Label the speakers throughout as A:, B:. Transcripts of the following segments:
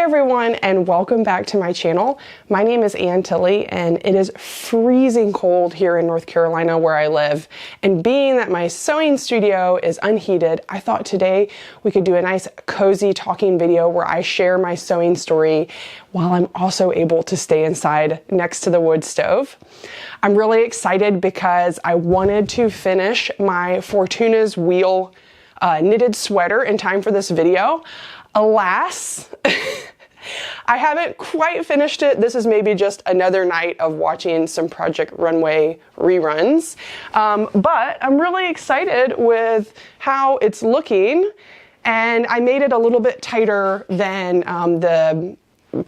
A: everyone, and welcome back to my channel. My name is Ann Tilley, and it is freezing cold here in North Carolina where I live. And being that my sewing studio is unheated, I thought today we could do a nice cozy talking video where I share my sewing story while I'm also able to stay inside next to the wood stove. I'm really excited because I wanted to finish my Fortuna's Wheel knitted sweater in time for this video. Alas, I haven't quite finished it. This is maybe just another night of watching some Project Runway reruns. But I'm really excited with how it's looking, and I made it a little bit tighter than the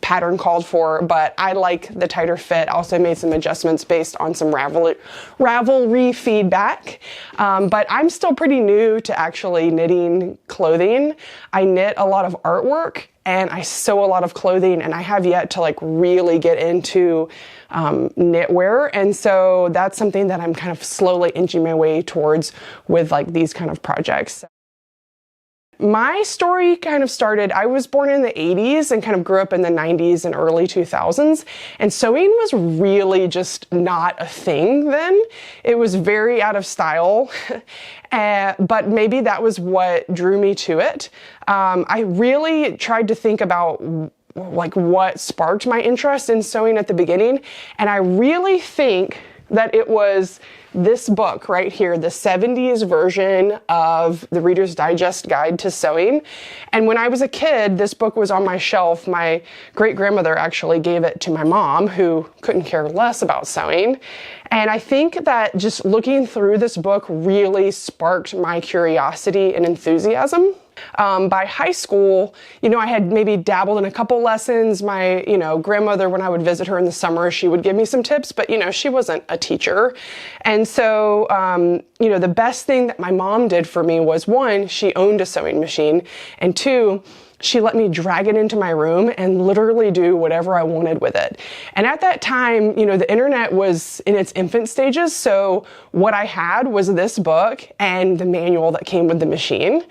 A: pattern called for, but I like the tighter fit. Also made some adjustments based on some Ravelry feedback. But I'm still pretty new to actually knitting clothing. I knit a lot of artwork and I sew a lot of clothing, and I have yet to really get into knitwear. And so that's something that I'm kind of slowly inching my way towards with these kind of projects. My story kind of started, I was born in the 80s and kind of grew up in the 90s and early 2000s, and sewing was really just not a thing then. It was very out of style, but maybe that was what drew me to it. I really tried to think about what sparked my interest in sewing at the beginning, and I really think that it was this book right here, the 70s version of the Reader's Digest Guide to Sewing. And when I was a kid, this book was on my shelf. My great-grandmother actually gave it to my mom, who couldn't care less about sewing. And I think that just looking through this book really sparked my curiosity and enthusiasm. By high school, I had maybe dabbled in a couple lessons. My, grandmother, when I would visit her in the summer, she would give me some tips, but, she wasn't a teacher. And so, the best thing that my mom did for me was, one, she owned a sewing machine, and two, she let me drag it into my room and literally do whatever I wanted with it. And at that time, the internet was in its infant stages, so what I had was this book and the manual that came with the machine.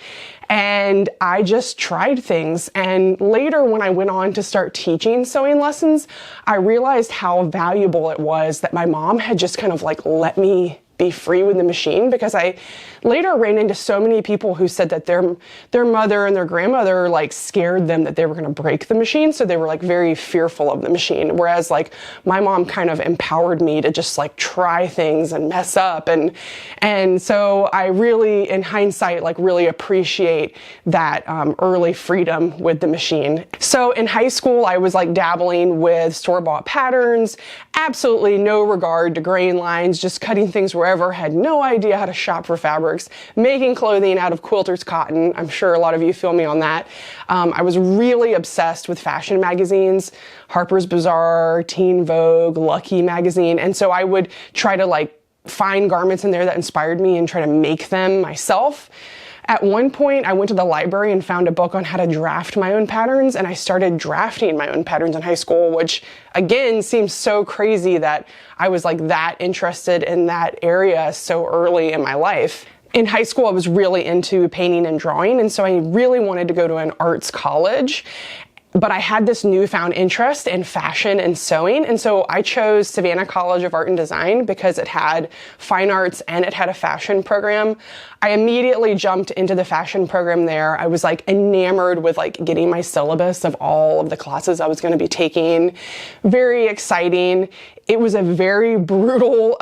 A: And I just tried things. And later, when I went on to start teaching sewing lessons, I realized how valuable it was that my mom had just kind of let me be free with the machine, because I later ran into so many people who said that their mother and their grandmother scared them that they were going to break the machine, so they were very fearful of the machine, whereas my mom kind of empowered me to just try things and mess up, and so I really, in hindsight, really appreciate that early freedom with the machine. So in high school, I was dabbling with store-bought patterns, absolutely no regard to grain lines, just cutting things wherever, had no idea how to shop for fabrics, making clothing out of quilter's cotton. I'm sure a lot of you feel me on that. I was really obsessed with fashion magazines, Harper's Bazaar, Teen Vogue, Lucky magazine, and so I would try to find garments in there that inspired me and try to make them myself. At one point, I went to the library and found a book on how to draft my own patterns, and I started drafting my own patterns in high school, which again seems so crazy that I was that interested in that area so early in my life. In high school, I was really into painting and drawing, and so I really wanted to go to an arts college. But I had this newfound interest in fashion and sewing, and so I chose Savannah College of Art and Design because it had fine arts and it had a fashion program. I immediately jumped into the fashion program there. I was enamored with getting my syllabus of all of the classes I was going to be taking. Very exciting. It was a very brutal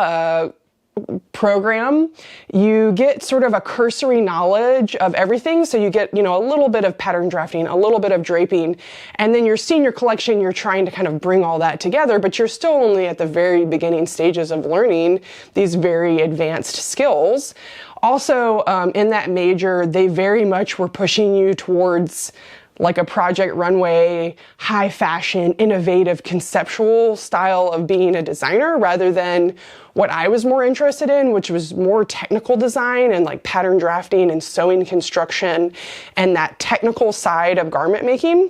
A: program. You get sort of a cursory knowledge of everything. So you get, a little bit of pattern drafting, a little bit of draping, and then your senior collection, you're trying to kind of bring all that together, but you're still only at the very beginning stages of learning these very advanced skills. Also, in that major, they very much were pushing you towards a Project Runway, high fashion, innovative, conceptual style of being a designer, rather than what I was more interested in, which was more technical design and pattern drafting and sewing construction and that technical side of garment making.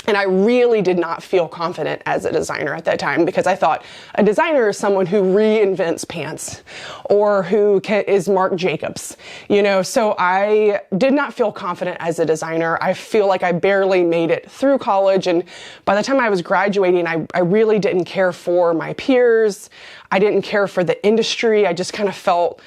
A: And I really did not feel confident as a designer at that time, because I thought a designer is someone who reinvents pants or who is Marc Jacobs, you know. So I did not feel confident as a designer. I feel like I barely made it through college. And by the time I was graduating, I really didn't care for my peers. I didn't care for the industry. I just kind of felt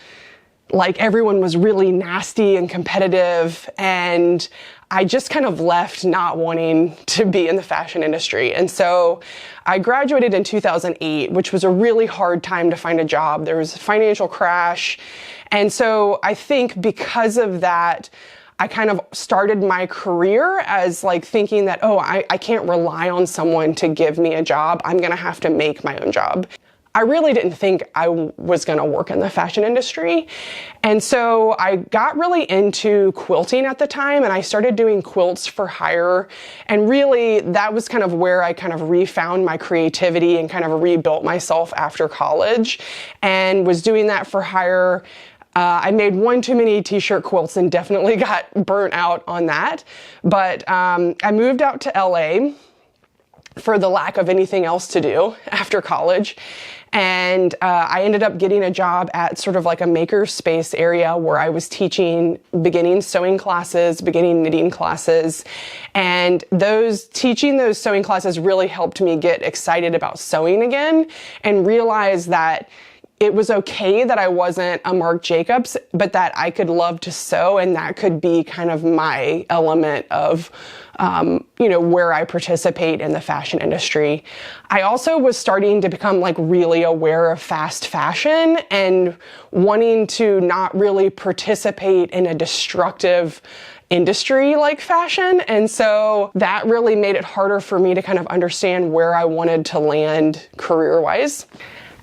A: like everyone was really nasty and competitive, and I just kind of left not wanting to be in the fashion industry. And so I graduated in 2008, which was a really hard time to find a job. There was a financial crash. And so I think because of that, I kind of started my career as like thinking that, oh, I can't rely on someone to give me a job. I'm going to have to make my own job. I really didn't think I was going to work in the fashion industry. And so I got really into quilting at the time, and I started doing quilts for hire. And really that was kind of where I kind of refound my creativity and kind of rebuilt myself after college, and was doing that for hire. I made one too many t-shirt quilts and definitely got burnt out on that. But I moved out to LA for the lack of anything else to do after college. And I ended up getting a job at sort of like a maker space area where I was teaching beginning sewing classes, beginning knitting classes. And teaching those sewing classes really helped me get excited about sewing again and realize that it was okay that I wasn't a Marc Jacobs, but that I could love to sew, and that could be kind of my element of, where I participate in the fashion industry. I also was starting to become like really aware of fast fashion and wanting to not really participate in a destructive industry like fashion. And so that really made it harder for me to kind of understand where I wanted to land career-wise.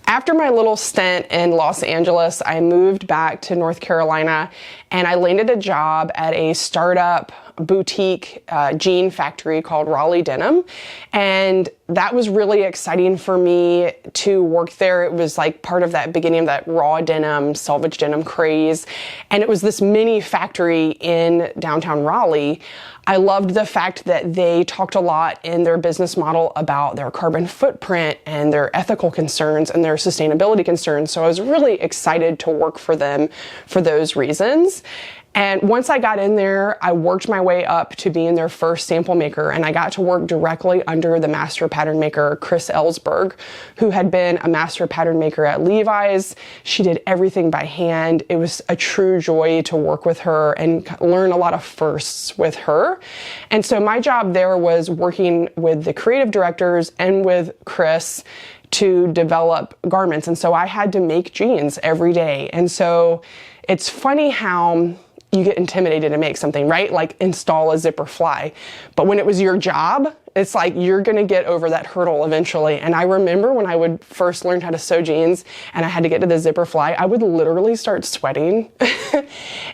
A: After my little stint in Los Angeles, I moved back to North Carolina, and I landed a job at a startup boutique jean factory called Raleigh Denim. And that was really exciting for me to work there. It was like part of that beginning of that raw denim, selvage denim craze. And it was this mini factory in downtown Raleigh. I loved the fact that they talked a lot in their business model about their carbon footprint and their ethical concerns and their sustainability concerns. So I was really excited to work for them for those reasons. And once I got in there, I worked my way up to being their first sample maker, and I got to work directly under the master pattern maker, Chris Ellsberg, who had been a master pattern maker at Levi's. She did everything by hand. It was a true joy to work with her and learn a lot of firsts with her. And so my job there was working with the creative directors and with Chris to develop garments. And so I had to make jeans every day. And so it's funny how you get intimidated to make something, right? Like install a zipper fly. But when it was your job, it's like you're gonna get over that hurdle eventually. And I remember when I would first learn how to sew jeans and I had to get to the zipper fly, I would literally start sweating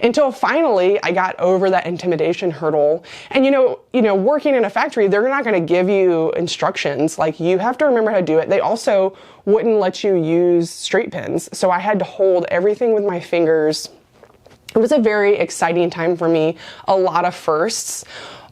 A: until finally I got over that intimidation hurdle. And working in a factory, they're not gonna give you instructions. Like, you have to remember how to do it. They also wouldn't let you use straight pins. So I had to hold everything with my fingers. It was a very exciting time for me, a lot of firsts.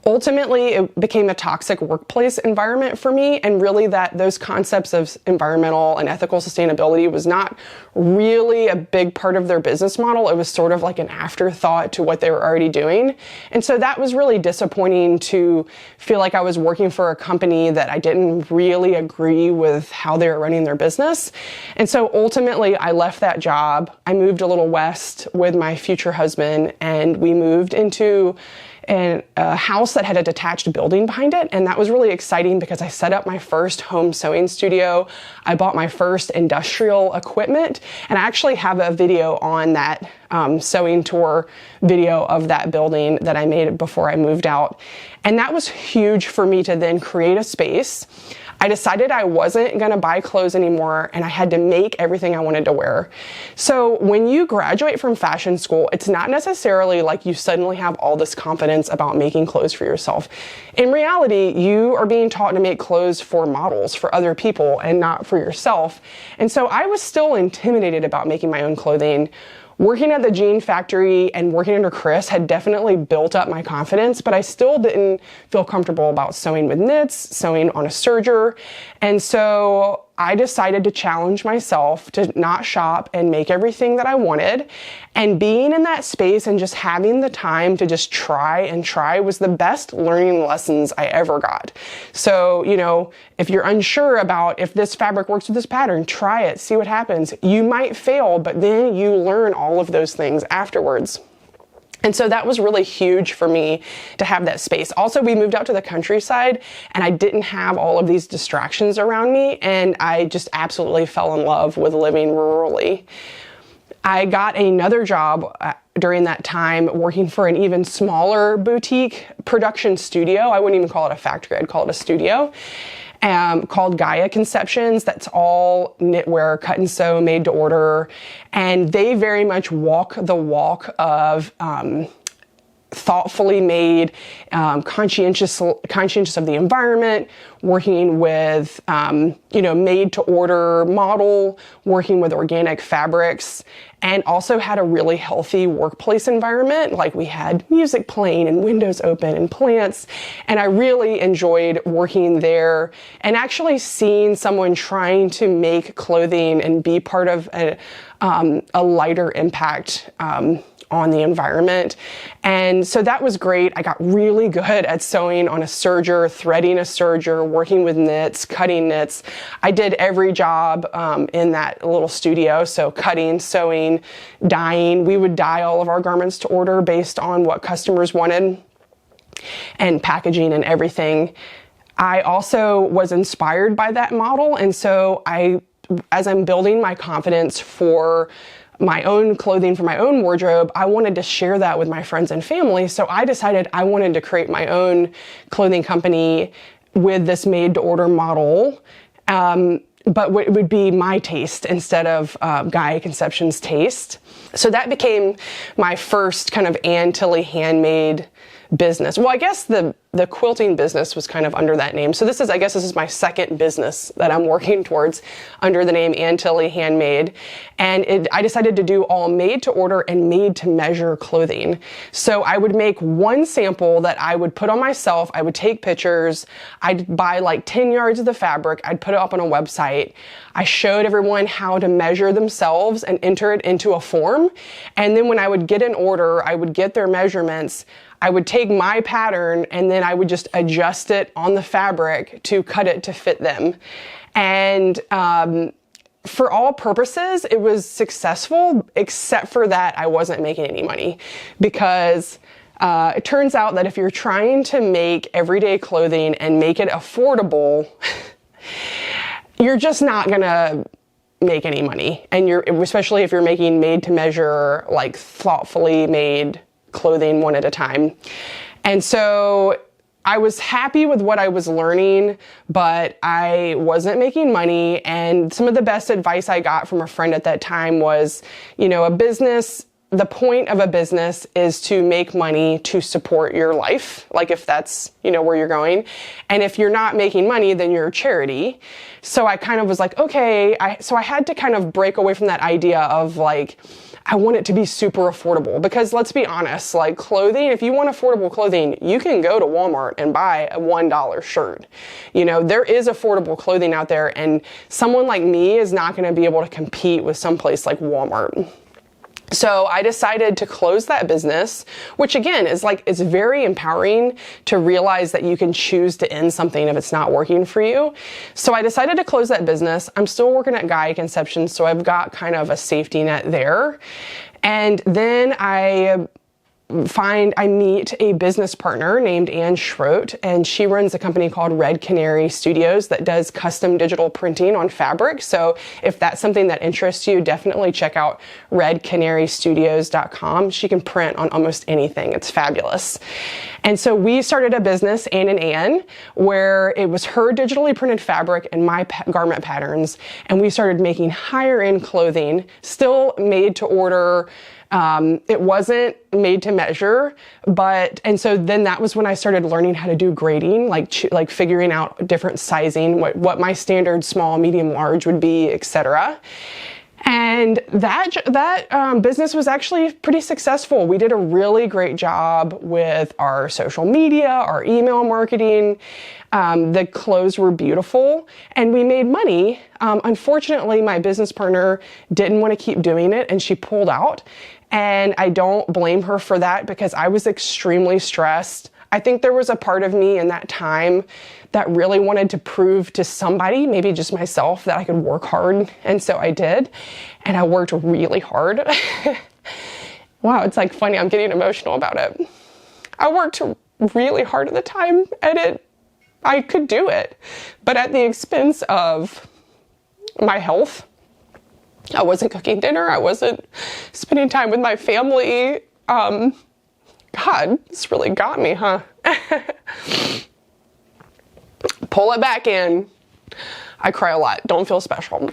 A: Ultimately, it became a toxic workplace environment for me, and really those concepts of environmental and ethical sustainability was not really a big part of their business model. It was sort of like an afterthought to what they were already doing. And so that was really disappointing to feel like I was working for a company that I didn't really agree with how they were running their business. And so ultimately, I left that job. I moved a little west with my future husband, and we moved into a house that had a detached building behind it. And that was really exciting because I set up my first home sewing studio. I bought my first industrial equipment, and I actually have a video on that sewing tour video of that building that I made before I moved out. And that was huge for me to then create a space. I decided I wasn't gonna buy clothes anymore, and I had to make everything I wanted to wear. So when you graduate from fashion school, it's not necessarily like you suddenly have all this confidence about making clothes for yourself. In reality, you are being taught to make clothes for models, for other people, and not for yourself. And so I was still intimidated about making my own clothing. working at the jean factory and working under Chris had definitely built up my confidence, but I still didn't feel comfortable about sewing with knits, sewing on a serger. And so I decided to challenge myself to not shop and make everything that I wanted. And being in that space and just having the time to just try and try was the best learning lessons I ever got. So, you know, if you're unsure about if this fabric works with this pattern, try it, see what happens. You might fail, but then you learn all of those things afterwards. And so that was really huge for me to have that space. Also, we moved out to the countryside and I didn't have all of these distractions around me, and I just absolutely fell in love with living rurally. I got another job during that time working for an even smaller boutique production studio. I wouldn't even call it a factory, I'd call it a studio. Called Gaia Conceptions. That's all knitwear, cut and sew, made to order. And they very much walk the walk of thoughtfully made, conscientious of the environment, working with, made to order model, working with organic fabrics, and also had a really healthy workplace environment. Like we had music playing and windows open and plants. And I really enjoyed working there and actually seeing someone trying to make clothing and be part of a lighter impact, on the environment. And so that was great. I got really good at sewing on a serger, threading a serger, working with knits, cutting knits. I did every job in that little studio. So cutting, sewing, dyeing. We would dye all of our garments to order based on what customers wanted, and packaging and everything. I also was inspired by that model. And so as I'm building my confidence for my own clothing, for my own wardrobe, I wanted to share that with my friends and family. So I decided I wanted to create my own clothing company with this made to order model. But it would be my taste instead of Gaia Conceptions' taste. So that became my first kind of Ann Tilley handmade business. Well, I guess the quilting business was kind of under that name. So this is my second business that I'm working towards under the name Ann Tilley Handmade. And I decided to do all made to order and made to measure clothing. So I would make one sample that I would put on myself. I would take pictures. I'd buy like 10 yards of the fabric. I'd put it up on a website. I showed everyone how to measure themselves and enter it into a form. And then when I would get an order, I would get their measurements. I would take my pattern and then I would just adjust it on the fabric to cut it to fit them. And for all purposes, it was successful, except for that I wasn't making any money, because it turns out that if you're trying to make everyday clothing and make it affordable, you're just not gonna make any money. And especially if you're making made to measure, like thoughtfully made clothing one at a time. And so I was happy with what I was learning, but I wasn't making money. And some of the best advice I got from a friend at that time was, the point of a business is to make money to support your life. Like if that's, where you're going. And if you're not making money, then you're a charity. So I kind of was like, okay. So I had to kind of break away from that idea of like, I want it to be super affordable, because let's be honest, like clothing, if you want affordable clothing, you can go to Walmart and buy a $1 shirt. There is affordable clothing out there, and someone like me is not going to be able to compete with someplace like Walmart. So I decided to close that business, which again is very empowering to realize that you can choose to end something if it's not working for you. So I decided to close that business. I'm still working at Gaia Conceptions, so I've got kind of a safety net there. And then I meet a business partner named Ann Schroet, and she runs a company called Red Canary Studios that does custom digital printing on fabric. So if that's something that interests you, definitely check out redcanarystudios.com. She can print on almost anything. It's fabulous. And so we started a business, Ann and Ann, where it was her digitally printed fabric and my garment patterns. And we started making higher end clothing, still made to order. It wasn't made to measure, and so then that was when I started learning how to do grading, like figuring out different sizing, what my standard small, medium, large would be, etc. And that business was actually pretty successful. We did a really great job with our social media, our email marketing. The clothes were beautiful and we made money. Unfortunately, my business partner didn't want to keep doing it and she pulled out. And I don't blame her for that because I was extremely stressed. I think there was a part of me in that time that really wanted to prove to somebody, maybe just myself, that I could work hard. And so I did. And I worked really hard. Wow, it's like funny, I'm getting emotional about it. I worked really hard at the time and I could do it, but at the expense of my health. I wasn't cooking dinner. I wasn't spending time with my family. God, this really got me, huh? Pull it back in. I cry a lot. Don't feel special.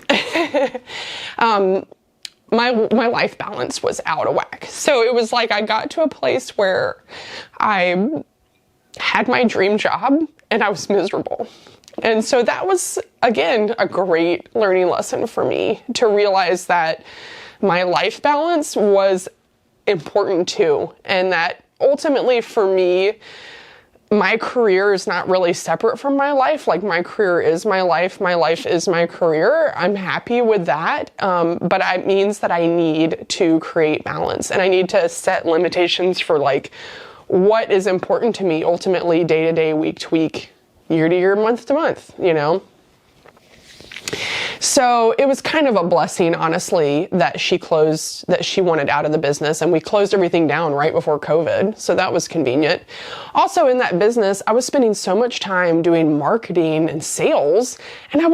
A: My life balance was out of whack. So it was like I got to a place where I had my dream job and I was miserable. And so that was, again, a great learning lesson for me to realize that my life balance was important too. And that ultimately for me, my career is not really separate from my life. Like my career is my life is my career. I'm happy with that. But it means that I need to create balance and I need to set limitations for like what is important to me ultimately day to day, week to week, year to year, month to month, you know? So it was kind of a blessing, honestly, that she wanted out of the business and we closed everything down right before COVID. So that was convenient. Also in that business, I was spending so much time doing marketing and sales and I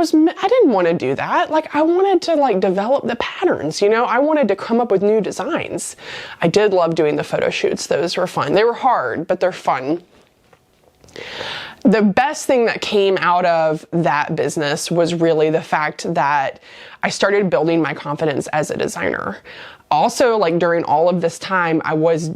A: didn't want to do that. Like I wanted to like develop the patterns, you know, I wanted to come up with new designs. I did love doing the photo shoots. Those were fun. They were hard, but they're fun. The best thing that came out of that business was really the fact that I started building my confidence as a designer. Also, like during all of this time, I was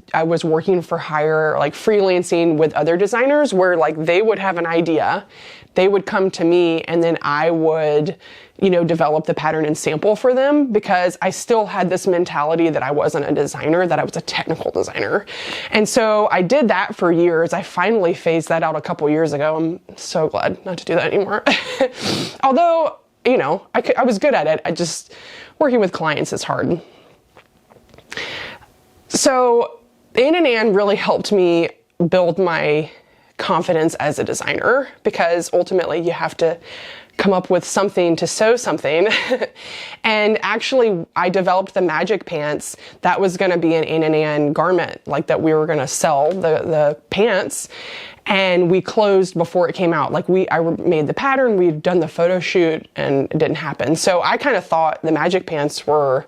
A: working for hire, like freelancing with other designers where like they would have an idea, they would come to me and then I would, you know, develop the pattern and sample for them because I still had this mentality that I wasn't a designer, that I was a technical designer. And so I did that for years. I finally phased that out a couple years ago. I'm so glad not to do that anymore. Although, you know, I was good at it. Working with clients is hard. So xoAnn really helped me build my confidence as a designer because ultimately you have to come up with something to sew something. And actually I developed the magic pants that was going to be an xoAnn garment, like that we were going to sell the pants. And we closed before it came out. Like I made the pattern, we'd done the photo shoot and it didn't happen. So I kind of thought the magic pants were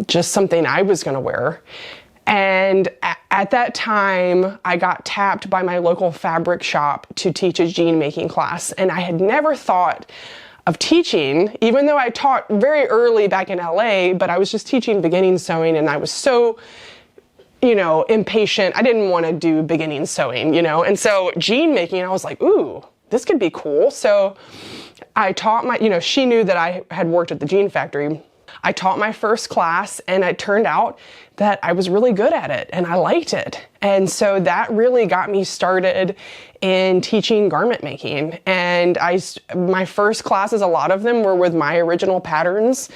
A: just something I was going to wear. And at that time, I got tapped by my local fabric shop to teach a jean making class. And I had never thought of teaching, even though I taught very early back in LA, but I was just teaching beginning sewing and I was so, you know, impatient. I didn't want to do beginning sewing, you know, and so jean making, I was like, ooh, this could be cool. So I taught she knew that I had worked at the jean factory. I taught my first class and it turned out that I was really good at it and I liked it. And so that really got me started in teaching garment making. And my first classes, a lot of them were with my original patterns.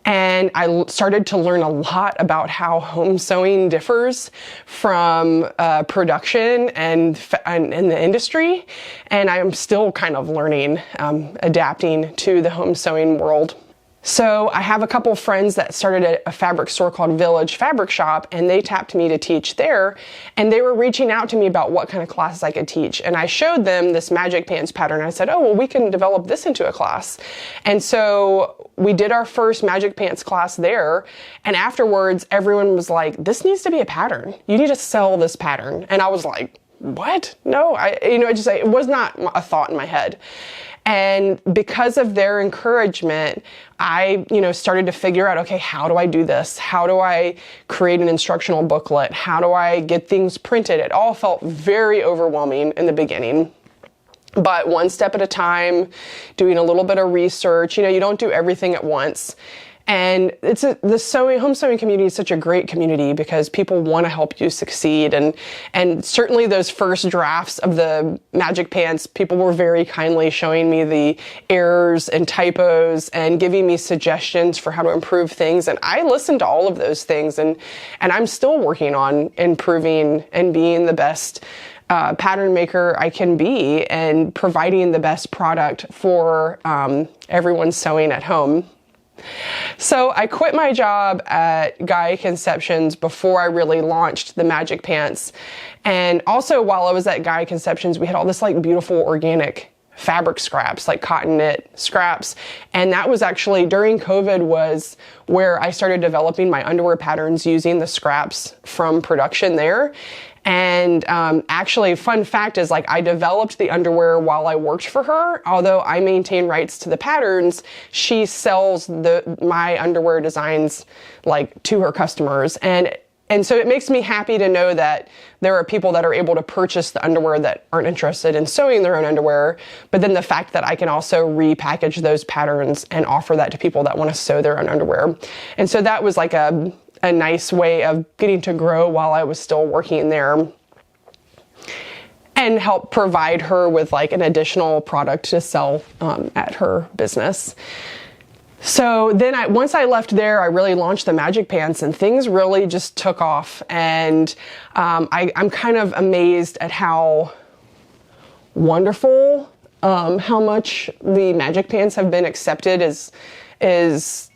A: And I started to learn a lot about how home sewing differs from production and in the industry. And I'm still kind of learning, adapting to the home sewing world. So I have a couple of friends that started a fabric store called Village Fabric Shop, and they tapped me to teach there. And they were reaching out to me about what kind of classes I could teach. And I showed them this magic pants pattern. I said, oh, well, we can develop this into a class. And so we did our first magic pants class there. And afterwards, everyone was like, this needs to be a pattern. You need to sell this pattern. And I was like, what? No, it was not a thought in my head. And because of their encouragement, I, started to figure out, okay, how do I do this? How do I create an instructional booklet? How do I get things printed? It all felt very overwhelming in the beginning. But one step at a time, doing a little bit of research, you don't do everything at once. And the home sewing community is such a great community because people want to help you succeed. And certainly those first drafts of the Magic Pants, people were very kindly showing me the errors and typos and giving me suggestions for how to improve things. And I listened to all of those things, and I'm still working on improving and being the best pattern maker I can be and providing the best product for everyone sewing at home. So I quit my job at Gaia Conceptions before I really launched the Magic Pants. And also while I was at Gaia Conceptions, we had all this like beautiful organic fabric scraps, like cotton knit scraps. And that was actually during COVID was where I started developing my underwear patterns using the scraps from production there. And actually, fun fact is, like, I developed the underwear while I worked for her. Although I maintain rights to the patterns, she sells my underwear designs like to her customers. And so it makes me happy to know that there are people that are able to purchase the underwear that aren't interested in sewing their own underwear. But then the fact that I can also repackage those patterns and offer that to people that want to sew their own underwear. And so that was like a nice way of getting to grow while I was still working there and help provide her with like an additional product to sell at her business. So then once I left there, I really launched the Magic Pants and things really just took off. And I'm kind of amazed at how wonderful, how much the Magic Pants have been accepted is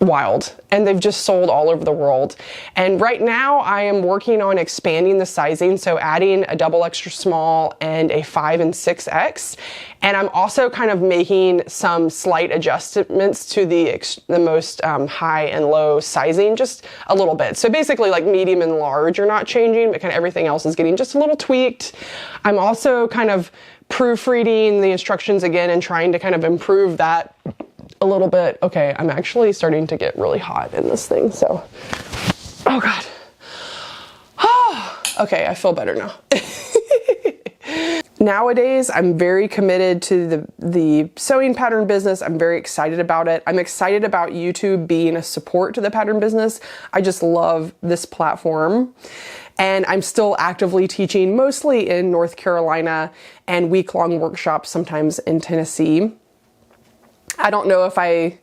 A: wild, and they've just sold all over the world. And right now I am working on expanding the sizing, so adding a double extra small and a 5 and 6X. And I'm also kind of making some slight adjustments to the most high and low sizing, just a little bit. So basically like medium and large are not changing, but kind of everything else is getting just a little tweaked. I'm also kind of proofreading the instructions again and trying to kind of improve that a little bit. Okay, I'm actually starting to get really hot in this thing, so, oh God. Oh, okay, I feel better now. Nowadays, I'm very committed to the sewing pattern business. I'm very excited about it. I'm excited about YouTube being a support to the pattern business. I just love this platform. And I'm still actively teaching mostly in North Carolina and week-long workshops sometimes in Tennessee. I don't know if I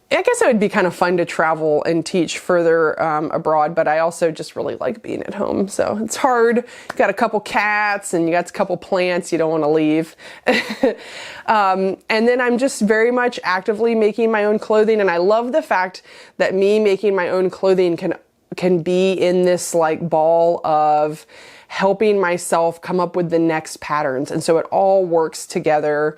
A: guess it would be kind of fun to travel and teach further abroad, but I also just really like being at home. So it's hard. You got a couple cats and you got a couple plants you don't want to leave. And then I'm just very much actively making my own clothing. And I love the fact that me making my own clothing can be in this like ball of helping myself come up with the next patterns. And so it all works together.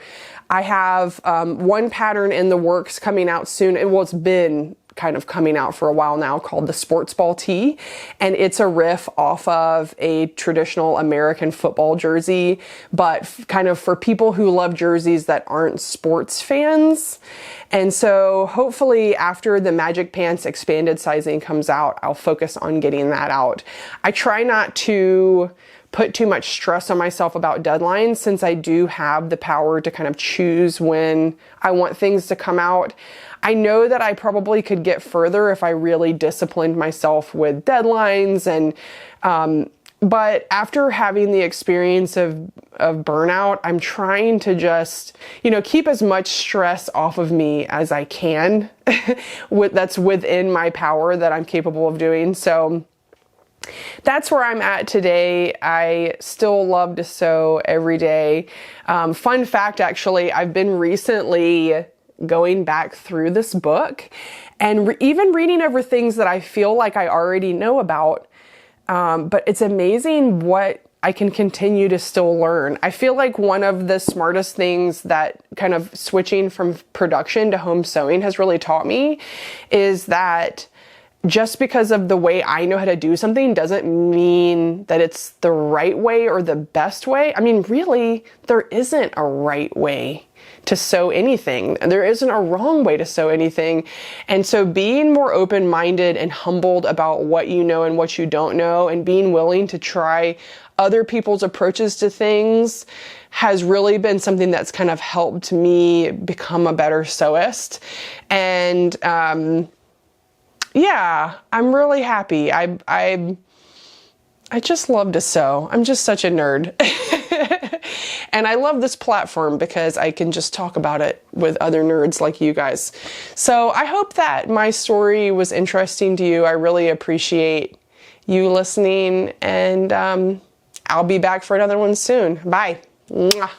A: I have one pattern in the works coming out soon. It's been kind of coming out for a while now, called the Sports Ball Tee. And it's a riff off of a traditional American football jersey, but kind of for people who love jerseys that aren't sports fans. And so hopefully after the Magic Pants expanded sizing comes out, I'll focus on getting that out. I try not to put too much stress on myself about deadlines, since I do have the power to kind of choose when I want things to come out. I know that I probably could get further if I really disciplined myself with deadlines, but after having the experience of burnout, I'm trying to just, keep as much stress off of me as I can. That's within my power that I'm capable of doing. So that's where I'm at today. I still love to sew every day. Fun fact, actually, I've been recently going back through this book and even reading over things that I feel like I already know about. But it's amazing what I can continue to still learn. I feel like one of the smartest things that kind of switching from production to home sewing has really taught me is that just because of the way I know how to do something doesn't mean that it's the right way or the best way. I mean, really, there isn't a right way to sew anything. There isn't a wrong way to sew anything. And so being more open-minded and humbled about what you know and what you don't know, and being willing to try other people's approaches to things has really been something that's kind of helped me become a better sewist. And yeah, I'm really happy. I just love to sew. I'm just such a nerd. And I love this platform because I can just talk about it with other nerds like you guys. So I hope that my story was interesting to you. I really appreciate you listening, and I'll be back for another one soon. Bye. Mwah.